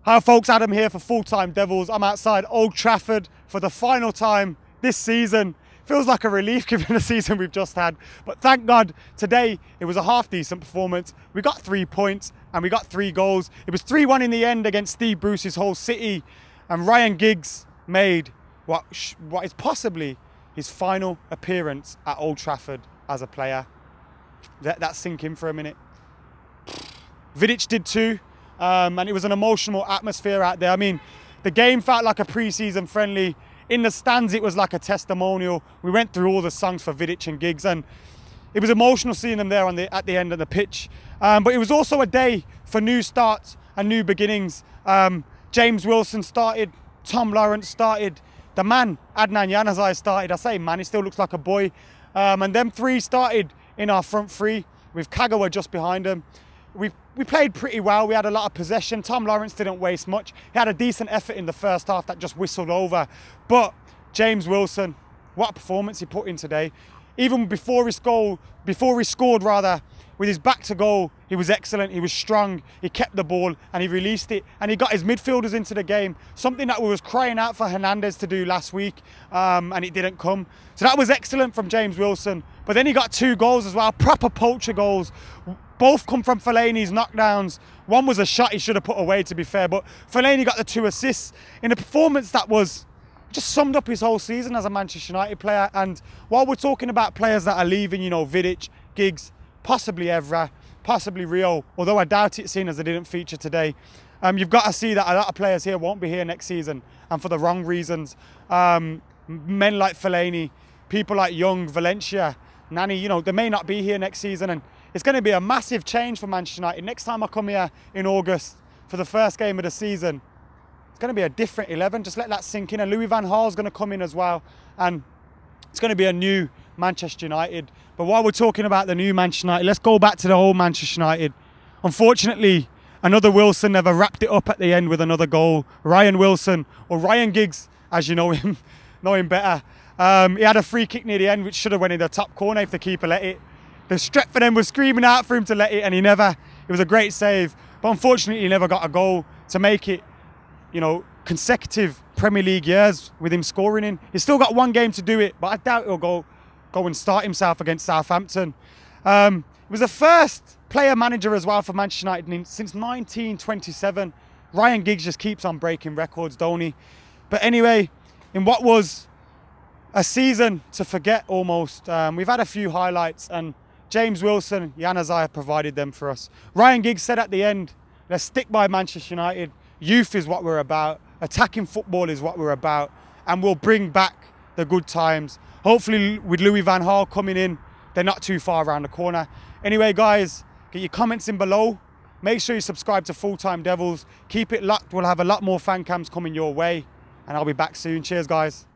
Hi folks, Adam here for Full Time Devils. I'm outside Old Trafford for the final time this season. Feels like a relief given the season we've just had, but thank God today it was a half decent performance. We got 3 points and we got 3 goals. It was 3-1 in the end against Steve Bruce's Hull City, and Ryan Giggs made what is possibly his final appearance at Old Trafford as a player. Let that sink in for a minute. Vidic did too. And it was an emotional atmosphere out there. I mean, the game felt like a pre-season friendly. In the stands, it was like a testimonial. We went through all the songs for Vidic and Giggs, and it was emotional seeing them there at the end of the pitch. But it was also a day for new starts and new beginnings. James Wilson started, Tom Lawrence started, the man, Adnan Januzaj started. I say man, he still looks like a boy. And them 3 started in our front 3, with Kagawa just behind him. We played pretty well. We had a lot of possession. Tom Lawrence didn't waste much. He had a decent effort in the first half that just whistled over. But James Wilson, what a performance he put in today. Even before he scored, with his back to goal, he was excellent. He was strong. He kept the ball and he released it. And he got his midfielders into the game. Something that we was crying out for Hernandez to do last week, and it didn't come. So that was excellent from James Wilson. But then he got 2 goals as well, proper poacher goals. Both come from Fellaini's knockdowns. One was a shot he should have put away, to be fair, but Fellaini got the 2 assists in a performance that was just summed up his whole season as a Manchester United player. And while we're talking about players that are leaving, you know, Vidic, Giggs, possibly Evra, possibly Rio, although I doubt it, seeing as they didn't feature today, you've got to see that a lot of players here won't be here next season, and for the wrong reasons. Men like Fellaini, people like Young, Valencia, Nani, you know, they may not be here next season, and it's going to be a massive change for Manchester United. Next time I come here in August for the first game of the season, it's going to be a different 11. Just let that sink in. And Louis van Gaal's going to come in as well. And it's going to be a new Manchester United. But while we're talking about the new Manchester United, let's go back to the old Manchester United. Unfortunately, another Wilson never wrapped it up at the end with another goal. Ryan Wilson, or Ryan Giggs, as you know him, better. He had a free kick near the end, which should have went in the top corner if the keeper let it. The Stretford end was screaming out for him to let it, and it was a great save. But unfortunately, he never got a goal to make it, you know, consecutive Premier League years with him scoring in. He's still got 1 game to do it, but I doubt he'll go and start himself against Southampton. It was the first player manager as well for Manchester United since 1927. Ryan Giggs just keeps on breaking records, don't he? But anyway, in what was a season to forget almost, we've had a few highlights, and James Wilson, Januzaj provided them for us. Ryan Giggs said at the end, let's stick by Manchester United. Youth is what we're about. Attacking football is what we're about. And we'll bring back the good times. Hopefully with Louis van Gaal coming in, they're not too far around the corner. Anyway, guys, get your comments in below. Make sure you subscribe to Full Time Devils. Keep it locked. We'll have a lot more fan cams coming your way. And I'll be back soon. Cheers, guys.